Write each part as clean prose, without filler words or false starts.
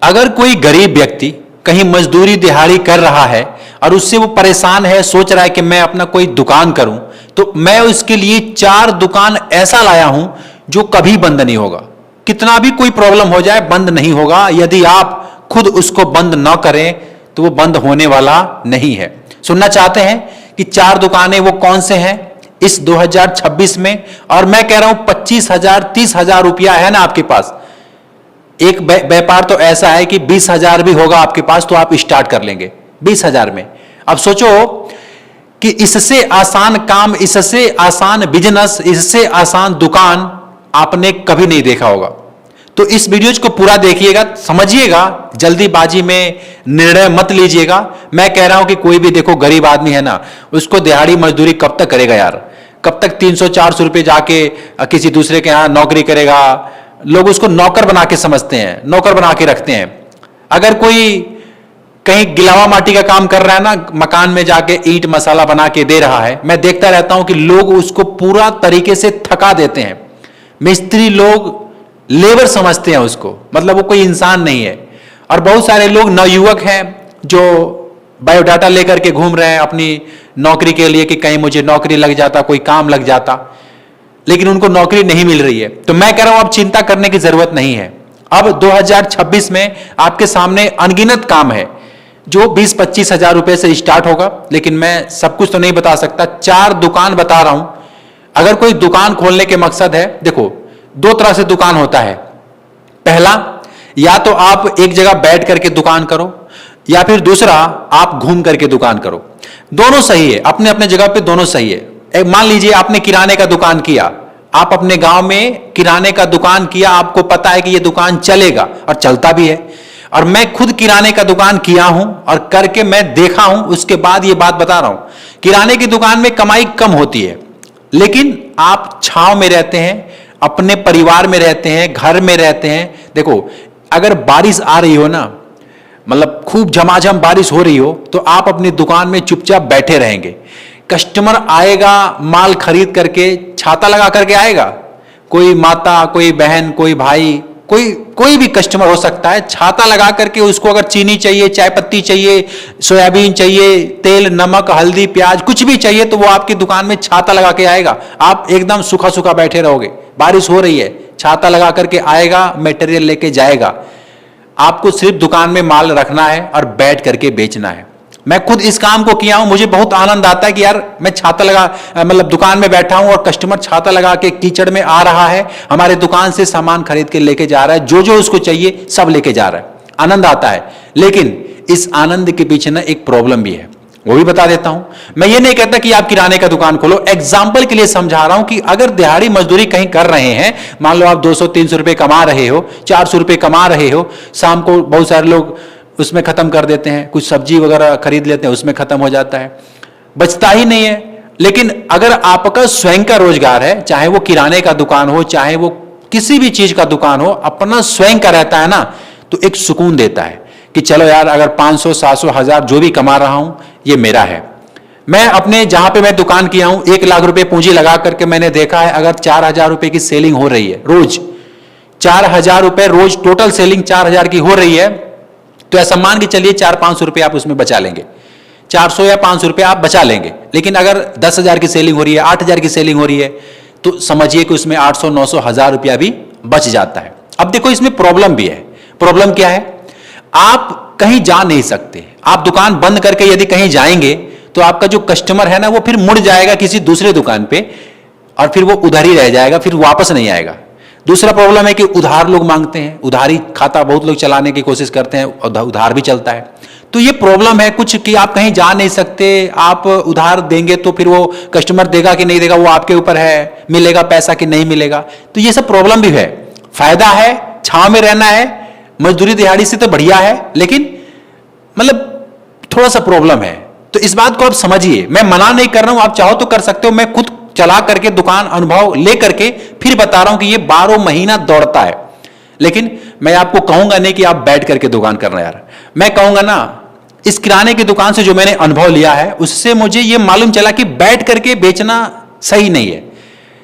अगर कोई गरीब व्यक्ति कहीं मजदूरी दिहाड़ी कर रहा है और उससे वो परेशान है, सोच रहा है कि मैं अपना कोई दुकान करूं, तो मैं उसके लिए 4 दुकान ऐसा लाया हूं जो कभी बंद नहीं होगा। कितना भी कोई प्रॉब्लम हो जाए बंद नहीं होगा। यदि आप खुद उसको बंद ना करें तो वो बंद होने वाला नहीं है। सुनना चाहते हैं कि 4 दुकानें वो कौन से हैं इस 2026 में? और मैं कह रहा हूं 25,000 30,000 रुपया है ना आपके पास, एक व्यापार तो ऐसा है कि 20,000 भी होगा आपके पास तो आप स्टार्ट कर लेंगे 20,000 में। अब सोचो कि इससे आसान काम, इससे आसान बिजनेस, इससे आसान दुकान आपने कभी नहीं देखा होगा। तो इस वीडियो को पूरा देखिएगा, समझिएगा, जल्दीबाजी में निर्णय मत लीजिएगा। मैं कह रहा हूं कि कोई भी देखो गरीब आदमी है ना, उसको दिहाड़ी मजदूरी कब तक करेगा यार? कब तक 300-400 रुपए जाके किसी दूसरे के यहां नौकरी करेगा? लोग उसको नौकर बना के समझते हैं, नौकर बना के रखते हैं। अगर कोई कहीं गिलावा माटी का काम कर रहा है ना, मकान में जाके ईंट मसाला बना के दे रहा है, मैं देखता रहता हूं कि लोग उसको पूरा तरीके से थका देते हैं। मिस्त्री लोग लेबर समझते हैं उसको, मतलब वो कोई इंसान नहीं है। और बहुत सारे लोग नवयुवक हैं जो बायोडाटा लेकर के घूम रहे हैं अपनी नौकरी के लिए कि कहीं मुझे नौकरी लग जाता, कोई काम लग जाता, लेकिन उनको नौकरी नहीं मिल रही है। तो मैं कह रहा हूं अब चिंता करने की जरूरत नहीं है। अब 2026 में आपके सामने अनगिनत काम है जो 20-25 हजार रुपए से स्टार्ट होगा, लेकिन मैं सब कुछ तो नहीं बता सकता। 4 दुकान बता रहा हूं। अगर कोई दुकान खोलने के मकसद है, देखो 2 तरह से दुकान होता है। पहला, या तो आप एक जगह बैठ करके दुकान करो, या फिर दूसरा आप घूम करके दुकान करो। दोनों सही है, अपने अपने जगह पे दोनों सही है। मान लीजिए आपने किराने का दुकान किया, आप अपने गांव में किराने का दुकान किया, आपको पता है कि यह दुकान चलेगा और चलता भी है। और मैं खुद किराने का दुकान किया हूं और करके मैं देखा हूं, उसके बाद यह बात बता रहा हूं। किराने की दुकान में कमाई कम होती है, लेकिन आप छांव में रहते हैं, अपने परिवार में रहते हैं, घर में रहते हैं। देखो अगर बारिश आ रही हो ना, मतलब खूब झमाझम बारिश हो रही हो, तो आप अपनी दुकान में चुपचाप बैठे रहेंगे। कस्टमर आएगा माल खरीद करके, छाता लगा करके आएगा। कोई माता, कोई बहन, कोई भाई, कोई भी कस्टमर हो सकता है, छाता लगा करके उसको अगर चीनी चाहिए, चाय पत्ती चाहिए, सोयाबीन चाहिए, तेल, नमक, हल्दी, प्याज, कुछ भी चाहिए, तो वो आपकी दुकान में छाता लगा के आएगा। आप एकदम सूखा सूखा बैठे रहोगे, बारिश हो रही है, छाता लगा करके आएगा, मटेरियल लेके जाएगा। आपको सिर्फ दुकान में माल रखना है और बैठ करके बेचना है। मैं खुद इस काम को किया हूं, मुझे बहुत आनंद आता है कि यार मैं छाता लगा, मतलब दुकान में बैठा हूं और कस्टमर छाता लगा के कीचड़ में आ रहा है, हमारे दुकान से सामान खरीद के लेके जा रहा है, जो जो उसको चाहिए सब लेके जा रहा है, आनंद आता है। लेकिन इस आनंद के पीछे ना एक प्रॉब्लम भी है, वो भी बता देता हूं। मैं ये नहीं कहता कि आप किराने का दुकान खोलो, एग्जाम्पल के लिए समझा रहा हूं कि अगर दिहाड़ी मजदूरी कहीं कर रहे हैं, मान लो आप 200-300 रुपए कमा रहे हो, 400 रुपए कमा रहे हो, शाम को बहुत सारे लोग उसमें खत्म कर देते हैं, कुछ सब्जी वगैरह खरीद लेते हैं, उसमें खत्म हो जाता है, बचता ही नहीं है। लेकिन अगर आपका स्वयं का रोजगार है, चाहे वो किराने का दुकान हो, चाहे वो किसी भी चीज का दुकान हो, अपना स्वयं का रहता है ना, तो एक सुकून देता है कि चलो यार अगर 500, 700, 1000 जो भी कमा रहा हूं ये मेरा है। मैं अपने जहां पे मैं दुकान किया हूं 1 लाख रुपए पूंजी लगा करके मैंने देखा है, अगर 4,000 रुपए की सेलिंग हो रही है रोज, 4,000 रुपए रोज टोटल सेलिंग 4,000 की हो रही है, तो ऐसा मान के चलिए 400-500 रुपए आप उसमें बचा लेंगे, 400 या 500 रुपए आप बचा लेंगे। लेकिन अगर 10,000 की सेलिंग हो रही है, 8,000 की सेलिंग हो रही है, तो समझिए कि उसमें 800, 900, 1000 रुपया भी बच जाता है। अब देखो इसमें प्रॉब्लम भी है। प्रॉब्लम क्या है? आप कहीं जा नहीं सकते। आप दुकान बंद करके यदि कहीं जाएंगे तो आपका जो कस्टमर है ना, वो फिर मुड़ जाएगा किसी दूसरे दुकान पे और फिर वो उधर ही रह जाएगा, फिर वापस नहीं आएगा। दूसरा प्रॉब्लम है कि उधार लोग मांगते हैं, उधारी खाता बहुत लोग चलाने की कोशिश करते हैं, उधार भी चलता है। तो ये प्रॉब्लम है कुछ कि आप कहीं जा नहीं सकते। आप उधार देंगे तो फिर वो कस्टमर देगा कि नहीं देगा, वो आपके ऊपर है, मिलेगा पैसा कि नहीं मिलेगा। तो ये सब प्रॉब्लम भी है। फायदा है, छांव में रहना है, मजदूरी दिहाड़ी से तो बढ़िया है, लेकिन मतलब थोड़ा सा प्रॉब्लम है। तो इस बात को आप समझिए। मैं मना नहीं कर रहा हूं, आप चाहो तो कर सकते हो। मैं खुद चला करके दुकान अनुभव लेकर के फिर बता रहा हूं कि ये 12 महीना दौड़ता है। लेकिन मैं आपको कहूंगा नहीं कि आप बैठ करके दुकान करना यार। मैं कहूंगा ना, इस किराने की दुकान से जो मैंने अनुभव लिया है उससे मुझे ये मालूम चला कि बैठ करके बेचना सही नहीं है।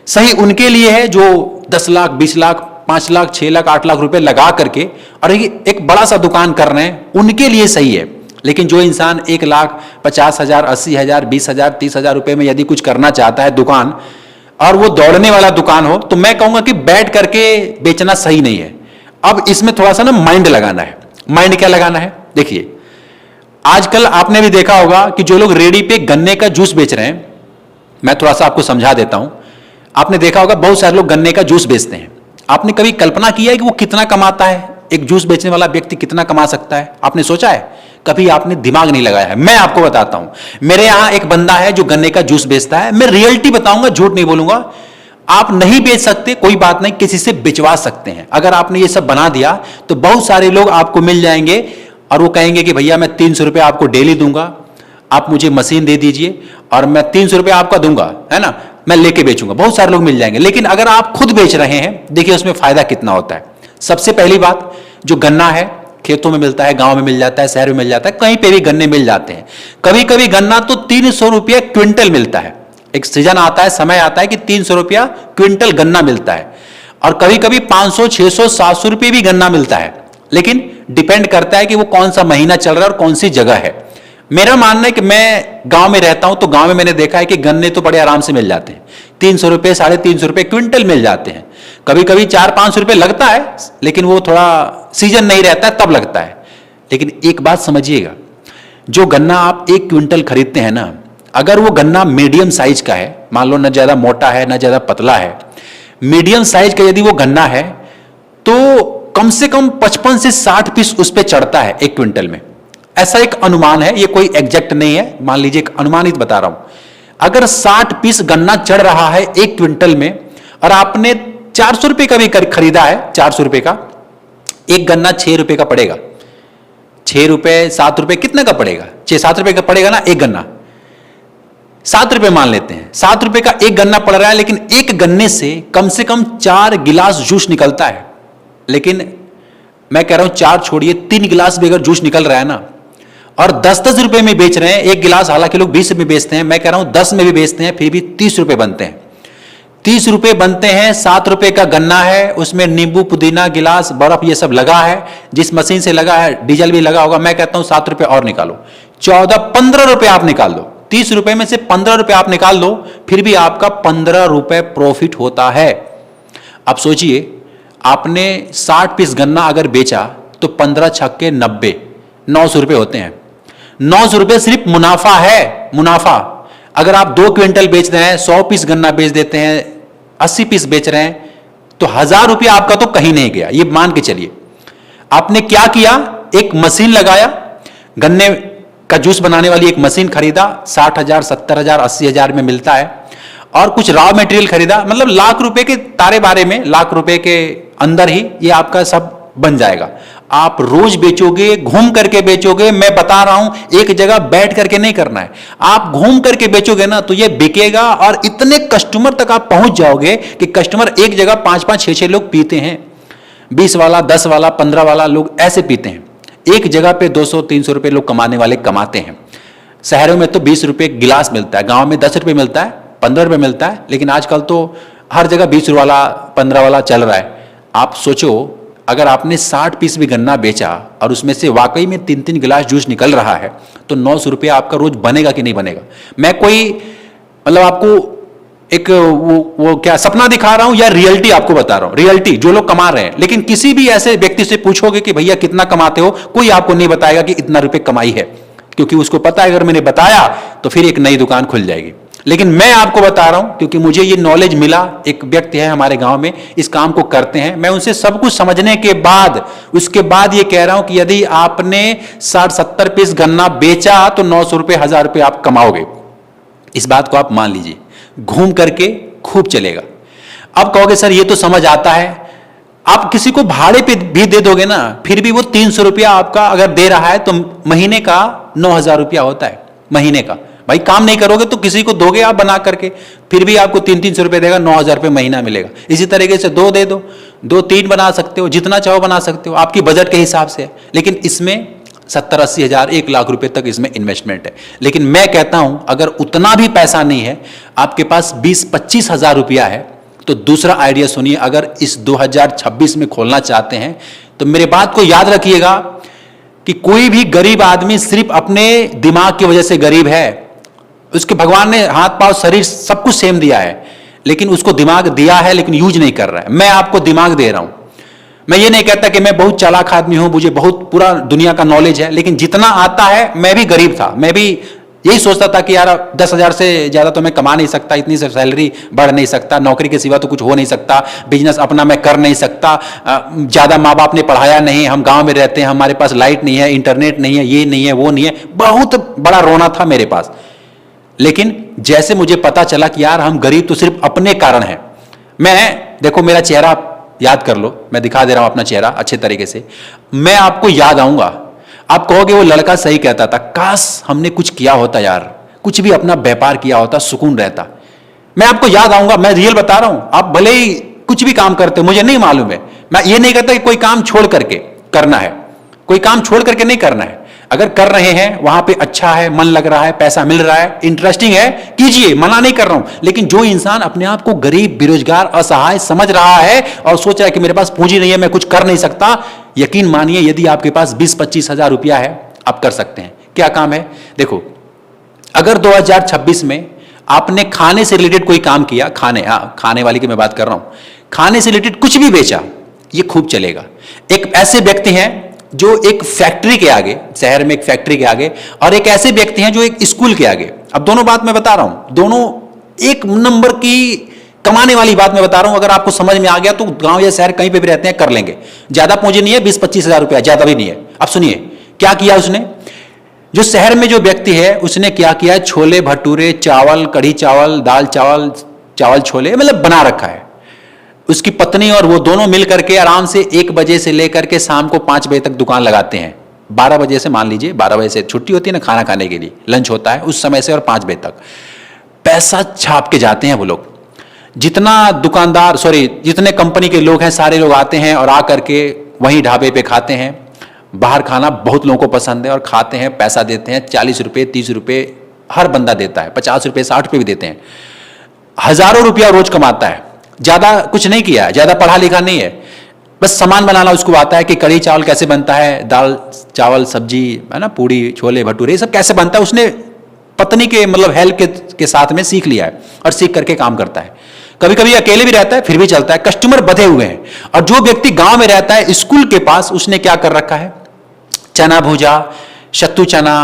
सही उनके लिए है जो 10 लाख, 20 लाख, 5 लाख 6 लाख 8 लाख रुपए लगा करके और एक बड़ा सा दुकान कर रहे हैं, उनके लिए सही है। लेकिन जो इंसान 1,50,000 80,000 20,000 30,000 रुपए में यदि कुछ करना चाहता है दुकान, और वो दौड़ने वाला दुकान हो, तो मैं कहूंगा कि बैठ करके बेचना सही नहीं है। अब इसमें थोड़ा सा ना माइंड लगाना है। माइंड क्या लगाना है? देखिए, आजकल आपने भी देखा होगा कि जो लोग रेडी पे गन्ने का जूस बेच रहे हैं, मैं थोड़ा सा आपको समझा देता हूं। आपने देखा होगा बहुत सारे लोग गन्ने का जूस बेचते हैं। आपने कभी कल्पना किया है कि वो कितना कमाता है? एक जूस बेचने वाला व्यक्ति कितना कमा सकता है? आपने सोचा है? कभी आपने दिमाग नहीं लगाया है। मैं आपको बताता हूं। मेरे यहां एक बंदा है जो गन्ने का जूस बेचता है। मैं रियलिटी बताऊंगा, झूठ नहीं बोलूंगा। आप नहीं बेच सकते, कोई बात नहीं, किसी से बिचवा सकते हैं। अगर आपने ये सब बना दिया तो बहुत सारे लोग आपको मिल जाएंगे और वो कहेंगे कि भैया मैं 300 रुपये आपको डेली दूंगा, आप मुझे मशीन दे दीजिए और मैं 300 रुपये आपका दूंगा, है ना, मैं लेके बेचूंगा। बहुत सारे लोग मिल जाएंगे। लेकिन अगर आप खुद बेच रहे हैं, देखिए उसमें फायदा कितना होता है। सबसे पहली बात, जो गन्ना है खेतों में मिलता है, गांव में मिल जाता है, शहर में मिल जाता है, कहीं पे भी गन्ने मिल जाते हैं। कभी कभी गन्ना तो 300 रुपये क्विंटल मिलता है। एक सीजन आता है, समय आता है कि 300 रुपया क्विंटल गन्ना मिलता है, और कभी कभी 500 600 700 रुपये भी गन्ना मिलता है। लेकिन डिपेंड करता है कि वो कौन सा महीना चल रहा है और कौन सी जगह है। मेरा मानना है कि मैं गांव में रहता हूं, तो गांव में मैंने देखा है कि गन्ने तो बड़े आराम से मिल जाते हैं। 300 रुपये 350 रुपये क्विंटल मिल जाते हैं। कभी कभी 400-500 रुपये लगता है, लेकिन वो थोड़ा सीजन नहीं रहता है तब लगता है। लेकिन एक बात समझिएगा, जो गन्ना आप 1 क्विंटल खरीदते हैं ना, अगर वो गन्ना मीडियम साइज का है, मान लो ना ज्यादा मोटा है ना ज्यादा पतला है, मीडियम साइज का यदि वो गन्ना है, तो कम से कम 55 से 60 पीस उस पर चढ़ता है 1 क्विंटल में। ऐसा एक अनुमान है, ये कोई एग्जैक्ट नहीं है, मान लीजिए एक अनुमानित बता रहा हूं। अगर 60 पीस गन्ना चढ़ रहा है 1 क्विंटल में, और आपने 400 रुपये का भी खरीदा है, 400 रुपये का एक गन्ना 6 रुपये का पड़ेगा। 6 रुपये 7 रुपये कितने का पड़ेगा? 6-7 रुपये का पड़ेगा ना एक गन्ना। 7 रुपये मान लेते हैं, 7 रुपये का एक गन्ना पड़ रहा है, लेकिन एक गन्ने से कम 4 गिलास जूस निकलता है। लेकिन मैं कह रहा हूं 4 छोड़िए, 3 गिलास भी अगर जूस निकल रहा है ना, और 10-10 रुपए में बेच रहे हैं एक गिलास, हालांकि लोग 20 रुपए बेचते हैं, मैं कह रहा हूं 10 में भी बेचते हैं, फिर भी 30 रुपए बनते हैं। 30 रुपए बनते हैं। 7 रुपए का गन्ना है, उसमें नींबू पुदीना गिलास बर्फ ये सब लगा है, जिस मशीन से लगा है डीजल भी लगा होगा। मैं कहता हूं 7 रुपए और निकालो, 14-15 रुपए आप निकाल दो। 30 रुपए में से 15 रुपए आप निकाल दो, फिर भी आपका 15 रुपए प्रॉफिट होता है। अब सोचिए, आपने 60 पीस गन्ना अगर बेचा तो 15 छक्के 90, 900 रुपए होते हैं। 900 रुपए सिर्फ मुनाफा है, मुनाफा। अगर आप 2 क्विंटल बेच रहे हैं, 100 पीस गन्ना बेच देते हैं, 80 पीस बेच रहे हैं, तो 1000 रुपया आपका तो कहीं नहीं गया, ये मान के चलिए। आपने क्या किया? एक मशीन लगाया, गन्ने का जूस बनाने वाली एक मशीन खरीदा, 60,000 70,000 80,000 में मिलता है, और कुछ रॉ मटेरियल खरीदा, मतलब लाख रुपए के तारे बारे में, लाख रुपए के अंदर ही ये आपका सब बन जाएगा। आप रोज बेचोगे, घूम करके बेचोगे। मैं बता रहा हूं, एक जगह बैठ करके नहीं करना है। आप घूम करके बेचोगे ना तो ये बिकेगा, और इतने कस्टमर तक आप पहुंच जाओगे कि कस्टमर एक जगह 5-5 6-6 लोग पीते हैं। 20 वाला 10 वाला 15 वाला लोग ऐसे पीते हैं। एक जगह पे 200-300 रुपए लोग कमाने वाले कमाते हैं। शहरों में तो 20 रुपए गिलास मिलता है, गांव में 10 रुपए मिलता है, 15 रुपए मिलता है, लेकिन आजकल तो हर जगह 20 वाला 15 वाला चल रहा है। आप सोचो, अगर आपने 60 पीस भी गन्ना बेचा और उसमें से वाकई में 3-3 गिलास जूस निकल रहा है, तो 900 रुपया आपका रोज बनेगा कि नहीं बनेगा? मैं कोई मतलब आपको एक वो क्या सपना दिखा रहा हूं या रियलिटी आपको बता रहा हूं? रियलिटी, जो लोग कमा रहे हैं। लेकिन किसी भी ऐसे व्यक्ति से पूछोगे कि भैया कितना कमाते हो, कोई आपको नहीं बताएगा कि इतना रुपए कमाई है, क्योंकि उसको पता है अगर मैंने बताया तो फिर एक नई दुकान खुल जाएगी। लेकिन मैं आपको बता रहा हूं क्योंकि मुझे ये नॉलेज मिला। एक व्यक्ति है हमारे गांव में, इस काम को करते हैं। मैं उनसे सब कुछ समझने के बाद उसके बाद ये कह रहा हूं कि यदि आपने 60-70 पीस गन्ना बेचा तो 900 रुपए 1000 रुपए आप कमाओगे। इस बात को आप मान लीजिए, घूम करके खूब चलेगा। अब कहोगे सर ये तो समझ आता है, आप किसी को भाड़े पे भी दे दोगे ना, फिर भी वो 300 रुपया आपका अगर दे रहा है तो महीने का 9000 रुपया होता है महीने का। भाई काम नहीं करोगे तो किसी को दोगे आप बना करके, फिर भी आपको 300-300 रुपये देगा, 9000 रुपये महीना मिलेगा। इसी तरीके से 2 दे दो, 2-3 बना सकते हो, जितना चाहो बना सकते हो, आपकी बजट के हिसाब से है। लेकिन इसमें 70-80 हजार 1 लाख रुपए तक इसमें इन्वेस्टमेंट है। लेकिन मैं कहता हूं अगर उतना भी पैसा नहीं है, आपके पास 20-25 हजार रुपया है, तो दूसरा आइडिया सुनिए, अगर इस 2026 में खोलना चाहते हैं तो मेरे बात को याद रखिएगा कि कोई भी गरीब आदमी सिर्फ अपने दिमाग की वजह से गरीब है। उसके भगवान ने हाथ पांव शरीर सब कुछ सेम दिया है, लेकिन उसको दिमाग दिया है लेकिन यूज नहीं कर रहा है। मैं आपको दिमाग दे रहा हूं। मैं ये नहीं कहता कि मैं बहुत चालाक आदमी हूं, मुझे बहुत पूरा दुनिया का नॉलेज है, लेकिन जितना आता है, मैं भी गरीब था। मैं भी यही सोचता था कि यार 10,000 से ज्यादा तो मैं कमा नहीं सकता, इतनी से सैलरी बढ़ नहीं सकता, नौकरी के सिवा तो कुछ हो नहीं सकता, बिजनेस अपना मैं कर नहीं सकता, ज्यादा माँ बाप ने पढ़ाया नहीं, हम गांव में रहते हैं, हमारे पास लाइट नहीं है, इंटरनेट नहीं है, ये नहीं है, वो नहीं है। बहुत बड़ा रोना था मेरे पास। लेकिन जैसे मुझे पता चला कि यार हम गरीब तो सिर्फ अपने कारण हैं। मैं देखो, मेरा चेहरा याद कर लो, मैं दिखा दे रहा हूं अपना चेहरा अच्छे तरीके से। मैं आपको याद आऊंगा, आप कहोगे वो लड़का सही कहता था, काश हमने कुछ किया होता यार, कुछ भी अपना व्यापार किया होता, सुकून रहता। मैं आपको याद आऊंगा, मैं रियल बता रहा हूं। आप भले ही कुछ भी काम करते हो, मुझे नहीं मालूम है, मैं ये नहीं कहता कि कोई काम छोड़ करके करना है, कोई काम छोड़ करके नहीं करना है। अगर कर रहे हैं, वहां पे अच्छा है, मन लग रहा है, पैसा मिल रहा है, इंटरेस्टिंग है, कीजिए, मना नहीं कर रहा हूं। लेकिन जो इंसान अपने आप को गरीब, बेरोजगार, असहाय समझ रहा है और सोच रहा है कि मेरे पास पूंजी नहीं है, मैं कुछ कर नहीं सकता, यकीन मानिए यदि आपके पास 20-25 हजार रुपया है, आप कर सकते हैं। क्या काम है? देखो, अगर 2026 में आपने खाने से रिलेटेड कोई काम किया, खाने वाली की मैं बात कर रहा हूं, खाने से रिलेटेड कुछ भी बेचा, ये खूब चलेगा। एक ऐसे व्यक्ति हैं जो एक फैक्ट्री के आगे, शहर में एक फैक्ट्री के आगे, और एक ऐसे व्यक्ति हैं जो एक स्कूल के आगे। अब दोनों बात मैं बता रहा हूं, दोनों एक नंबर की कमाने वाली बात मैं बता रहा हूं। अगर आपको समझ में आ गया तो गांव या शहर कहीं पे भी रहते हैं, कर लेंगे। ज्यादा पूंजी नहीं है, 20-25 हजार रुपया, ज्यादा भी नहीं है। अब सुनिए क्या किया उसने। जो शहर में जो व्यक्ति है, उसने क्या किया, छोले भटूरे, चावल, कढ़ी चावल, दाल चावल, चावल छोले, मतलब बना रखा है। उसकी पत्नी और वो दोनों मिल करके आराम से 1 बजे से लेकर के शाम को 5 बजे तक दुकान लगाते हैं। 12 बजे से, मान लीजिए 12 बजे से छुट्टी होती है ना खाना खाने के लिए, लंच होता है उस समय से, और 5 बजे तक पैसा छाप के जाते हैं वो लोग। जितना दुकानदार, जितने कंपनी के लोग हैं, सारे लोग आते हैं और आकर के वहीं ढाबे पे खाते हैं। बाहर खाना बहुत लोगों को पसंद है और खाते हैं, पैसा देते हैं, 40 रुपये 30 रुपये हर बंदा देता है, 50 रुपये 60 रुपये भी देते हैं। हजारों रुपया रोज कमाता है। ज्यादा कुछ नहीं किया है, ज्यादा पढ़ा लिखा नहीं है, बस सामान बनाना उसको आता है कि कढ़ी चावल कैसे बनता है, दाल चावल सब्जी है ना, पूड़ी छोले भटूरे, सब कैसे बनता है उसने पत्नी के मतलब हेल्प के साथ में सीख लिया है और सीख करके काम करता है। कभी कभी अकेले भी रहता है, फिर भी चलता है। कस्टमर बधे हुए हैं। और जो व्यक्ति गांव में रहता है, स्कूल के पास, उसने क्या कर रखा है, चना भूजा, सत्तू चना,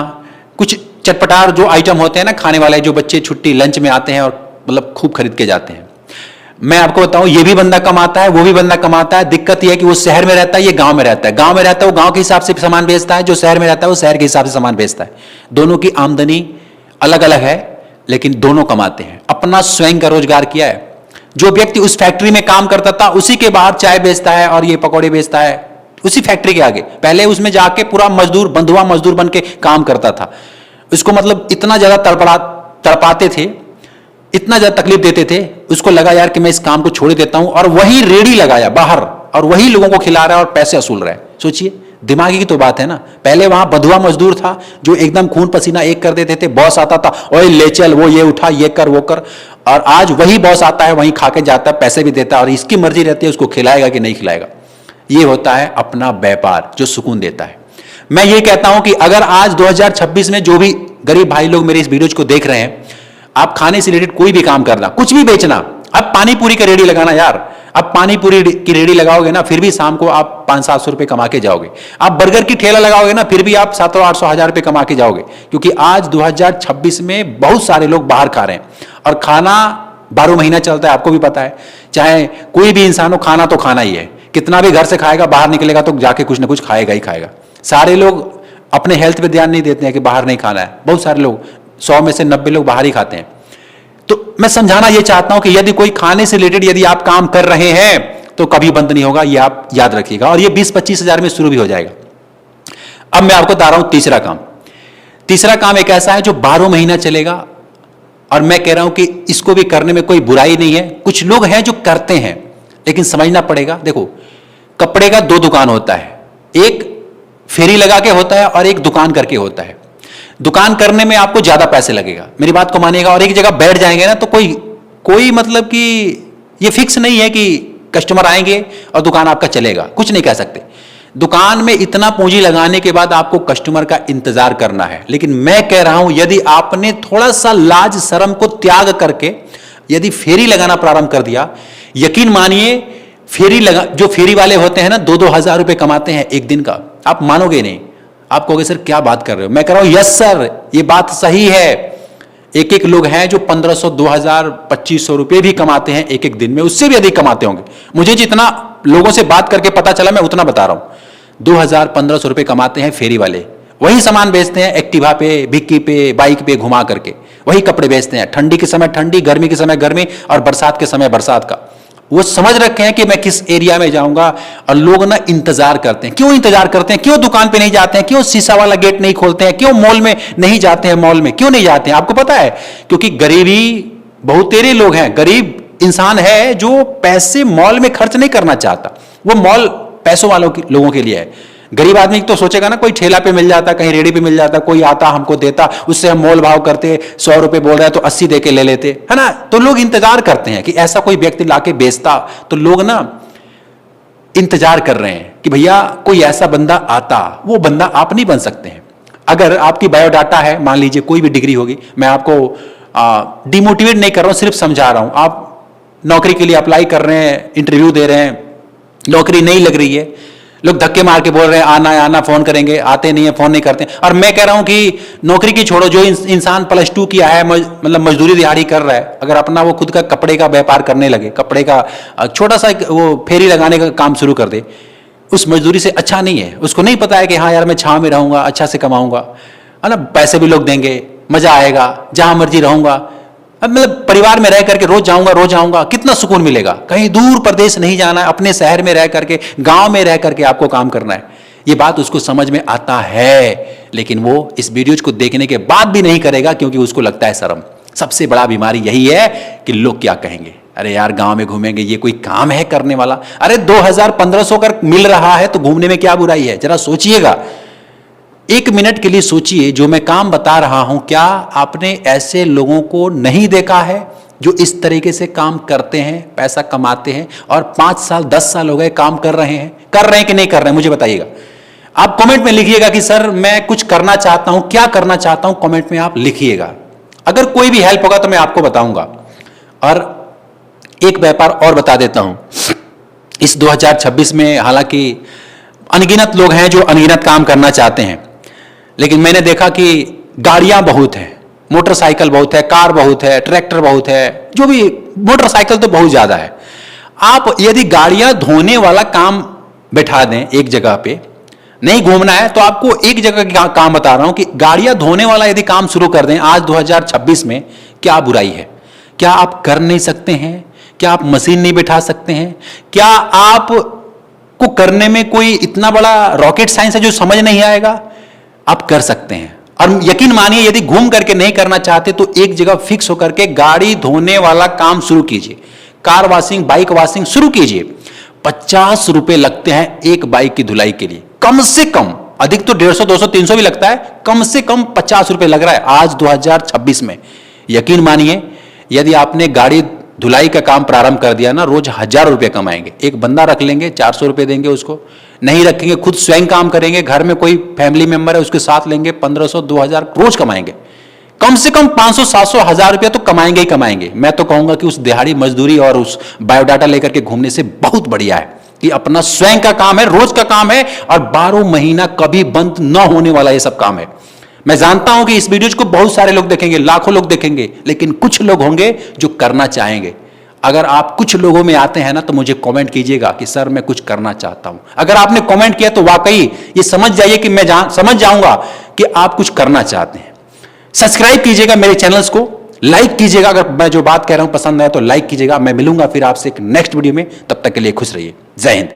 कुछ चटपटार जो आइटम होते हैं ना खाने वाले, जो बच्चे छुट्टी लंच में आते हैं और मतलब खूब खरीद के जाते हैं। मैं आपको बताऊं, ये भी बंदा कमाता है, वो भी बंदा कमाता है। दिक्कत यह है कि वो शहर में रहता है, ये गांव में रहता है। गांव में रहता है वो गांव के हिसाब से सामान बेचता है, जो शहर में रहता है वो शहर के हिसाब से सामान बेचता है। दोनों की आमदनी अलग अलग है, लेकिन दोनों कमाते हैं। अपना स्वयं का रोजगार किया है। जो व्यक्ति उस फैक्ट्री में काम करता था, उसी के बाहर चाय बेचता है और ये पकौड़े बेचता है उसी फैक्ट्री के आगे। पहले उसमें जाके पूरा मजदूर, बंधुआ मजदूर बन के काम करता था। उसको मतलब इतना ज्यादा तड़पाते थे, इतना ज्यादा तकलीफ देते थे, उसको लगा यार कि मैं इस काम को छोड़ देता हूं, और वही रेडी लगाया बाहर और वही लोगों को खिला रहा है और पैसे वसूल रहा है। सोचिए, दिमागी की तो बात है ना। पहले वहां बंधुआ मजदूर था जो एकदम खून पसीना एक कर देते थे। बॉस आता था, ओए ले चल, वो ये उठा, ये कर, वो कर। और आज वही बॉस आता है, वहीं खा के जाता है, पैसे भी देता है और इसकी मर्जी रहती है उसको खिलाएगा कि नहीं खिलाएगा। ये होता है अपना व्यापार जो सुकून देता है। मैं ये कहता हूं कि अगर आज 2026 में जो भी गरीब भाई लोग मेरे इस वीडियो को देख रहे हैं, आप खाने से रिलेटेड कोई भी काम करना, कुछ भी बेचना। अब पानी पूरी का रेडी लगाना यार, अब पानी पूरी की रेडी लगाओगे ना, फिर भी शाम को आप 500-700 रुपए कमा के जाओगे। आप बर्गर की ठेला लगाओगे ना, फिर भी आप 700-800 हजार रुपए कमा के जाओगे। क्योंकि आज 2026 में बहुत सारे लोग बाहर खा रहे हैं और खाना 12 महीना चलता है, आपको भी पता है। चाहे कोई भी इंसान हो, खाना तो खाना ही है। कितना भी घर से खाएगा, बाहर निकलेगा तो जाके कुछ ना कुछ खाएगा ही खाएगा। सारे लोग अपने हेल्थ पे ध्यान नहीं देते हैं कि बाहर नहीं खाना है। बहुत सारे लोग, 100 में से 90 लोग बाहर ही खाते हैं। तो मैं समझाना यह चाहता हूं कि यदि कोई खाने से रिलेटेड यदि आप काम कर रहे हैं तो कभी बंद नहीं होगा, यह आप याद रखिएगा। और यह 20-25 हजार में शुरू भी हो जाएगा। अब मैं आपको बता रहा हूं तीसरा काम। तीसरा काम एक ऐसा है जो 12 महीना चलेगा और मैं कह रहा हूं कि इसको भी करने में कोई बुराई नहीं है। कुछ लोग हैं जो करते हैं, लेकिन समझना पड़ेगा। देखो, कपड़े का 2 दुकान होता है, एक फेरी लगा के होता है और एक दुकान करके होता है। दुकान करने में आपको ज्यादा पैसे लगेगा, मेरी बात को मानिएगा। और एक जगह बैठ जाएंगे ना तो कोई मतलब कि ये फिक्स नहीं है कि कस्टमर आएंगे और दुकान आपका चलेगा, कुछ नहीं कह सकते। दुकान में इतना पूंजी लगाने के बाद आपको कस्टमर का इंतजार करना है। लेकिन मैं कह रहा हूं, यदि आपने थोड़ा सा लाज शर्म को त्याग करके यदि फेरी लगाना प्रारंभ कर दिया, यकीन मानिए फेरी लगा, जो फेरी वाले होते हैं ना, 2-2 हजार रुपए कमाते हैं एक दिन का, आप मानोगे नहीं। आप कहोगे सर क्या बात कर रहे हो? मैं कह रहा हूं यस सर, ये बात सही है। एक एक लोग हैं जो 1500, 2000, 2500 रुपए भी कमाते हैं एक एक दिन में, उससे भी अधिक कमाते होंगे। मुझे जितना लोगों से बात करके पता चला, मैं उतना बता रहा हूं। 2000-1500 रुपए कमाते हैं फेरी वाले, वही सामान बेचते हैं एक्टिवा पे, भिक्की पे, बाइक पे घुमा करके, वही कपड़े बेचते हैं। ठंडी के समय ठंडी, गर्मी के समय गर्मी और बरसात के समय बरसात का। वो समझ रखे हैं कि मैं किस एरिया में जाऊंगा, और लोग ना इंतजार करते हैं। क्यों इंतजार करते हैं? क्यों दुकान पे नहीं जाते हैं? क्यों शीशा वाला गेट नहीं खोलते हैं? क्यों मॉल में नहीं जाते हैं? मॉल में क्यों नहीं जाते हैं? आपको पता है, क्योंकि गरीबी, बहुतेरे लोग हैं, गरीब इंसान है जो पैसे मॉल में खर्च नहीं करना चाहता। वो मॉल पैसों वालों लोगों के लिए है। गरीब आदमी तो सोचेगा ना, कोई ठेला पे मिल जाता, कहीं रेडी पे मिल जाता, कोई आता हमको देता, उससे हम मोल भाव करते, 100 रुपए बोल रहा है तो 80 दे के ले लेते, है ना। तो लोग इंतजार करते हैं कि ऐसा कोई व्यक्ति लाके बेचता, तो लोग ना इंतजार कर रहे हैं कि भैया कोई ऐसा बंदा आता। वो बंदा आप नहीं बन सकते हैं। अगर आपकी बायोडाटा है, मान लीजिए कोई भी डिग्री होगी, मैं आपको डिमोटिवेट नहीं कर रहा हूं, सिर्फ समझा रहा हूं। आप नौकरी के लिए अप्लाई कर रहे हैं, इंटरव्यू दे रहे हैं, नौकरी नहीं लग रही है, लोग धक्के मार के बोल रहे हैं आना है आना, फोन करेंगे, आते नहीं है, फोन नहीं करते। और मैं कह रहा हूं कि नौकरी की छोड़ो, जो इंसान +2 किया है, मतलब मजदूरी दिहाड़ी कर रहा है, अगर अपना वो खुद का कपड़े का व्यापार करने लगे, कपड़े का छोटा सा वो फेरी लगाने का काम शुरू कर दे, उस मजदूरी से अच्छा नहीं है। उसको नहीं पता है कि हाँ यार मैं छांव में रहूंगा, अच्छा से कमाऊंगा, है ना, पैसे भी लोग देंगे, मजा आएगा, जहां मर्जी रहूंगा, अब मतलब परिवार में रह करके रोज आऊंगा, कितना सुकून मिलेगा। कहीं दूर प्रदेश नहीं जाना है, अपने शहर में रह करके, गांव में रह करके आपको काम करना है। ये बात उसको समझ में आता है, लेकिन वो इस वीडियो को देखने के बाद भी नहीं करेगा, क्योंकि उसको लगता है शर्म। सबसे बड़ा बीमारी यही है कि लोग क्या कहेंगे। अरे यार गांव में घूमेंगे, ये कोई काम है करने वाला? अरे 2000-1500 कर मिल रहा है तो घूमने में क्या बुराई है? जरा सोचिएगा, 1 मिनट के लिए सोचिए। जो मैं काम बता रहा हूं, क्या आपने ऐसे लोगों को नहीं देखा है जो इस तरीके से काम करते हैं, पैसा कमाते हैं, और 5 साल 10 साल हो गए काम कर रहे हैं कि नहीं कर रहे हैं? मुझे बताइएगा। आप कमेंट में लिखिएगा कि सर मैं कुछ करना चाहता हूं, क्या करना चाहता हूं, कमेंट में आप लिखिएगा। अगर कोई भी हेल्प होगा तो मैं आपको बताऊंगा। और एक व्यापार और बता देता हूं, इस 2026 में हालांकि अनगिनत लोग हैं जो अनगिनत काम करना चाहते हैं, लेकिन मैंने देखा कि गाड़ियां बहुत हैं, मोटरसाइकिल बहुत है, कार बहुत है, ट्रैक्टर बहुत है, जो भी, मोटरसाइकिल तो बहुत ज्यादा है। आप यदि गाड़ियां धोने वाला काम बैठा दें एक जगह पे, नहीं घूमना है तो आपको एक जगह का काम बता रहा हूं कि गाड़ियां धोने वाला यदि काम शुरू कर दें आज 2026 में, क्या बुराई है? क्या आप कर नहीं सकते हैं? क्या आप मशीन नहीं बैठा सकते हैं? क्या आप को करने में कोई इतना बड़ा रॉकेट साइंस है जो समझ नहीं आएगा? आप कर सकते हैं। और यकीन मानिए, यदि घूम करके नहीं करना चाहते तो एक जगह फिक्स होकर के गाड़ी धोने वाला काम शुरू कीजिए, कार वॉशिंग, बाइक वॉशिंग शुरू कीजिए। 50 रुपए लगते हैं एक बाइक की धुलाई के लिए, कम से कम। अधिक तो 150, 200, 300 भी लगता है, कम से कम 50 रुपए लग रहा है आज 2026 में। यकीन मानिए, यदि आपने गाड़ी धुलाई का काम प्रारंभ कर दिया ना, रोज 1000 रुपए कमाएंगे। एक बंदा रख लेंगे, 400 रुपए देंगे उसको, नहीं रखेंगे, खुद स्वयं काम करेंगे, घर में कोई फैमिली मेंबर है उसके साथ लेंगे, 1500, 2000 रोज कमाएंगे। कम से कम 500, 700, 1000 रुपया तो कमाएंगे ही कमाएंगे। मैं तो कहूंगा कि उस दिहाड़ी मजदूरी और उस बायोडाटा लेकर के घूमने से बहुत बढ़िया है कि अपना स्वयं का काम है, रोज का काम है, और 12 महीना कभी बंद न होने वाला ये सब काम है। मैं जानता हूं कि इस वीडियो को बहुत सारे लोग देखेंगे, लाखों लोग देखेंगे, लेकिन कुछ लोग होंगे जो करना चाहेंगे। अगर आप कुछ लोगों में आते हैं ना, तो मुझे कमेंट कीजिएगा कि सर मैं कुछ करना चाहता हूं। अगर आपने कमेंट किया तो वाकई ये समझ जाइए कि मैं समझ जाऊंगा कि आप कुछ करना चाहते हैं। सब्सक्राइब कीजिएगा मेरे चैनल्स को, लाइक कीजिएगा, अगर मैं जो बात कह रहा हूं पसंद आए तो लाइक कीजिएगा। मैं मिलूंगा फिर आपसे एक नेक्स्ट वीडियो में, तब तक के लिए खुश रहिए। जय हिंद।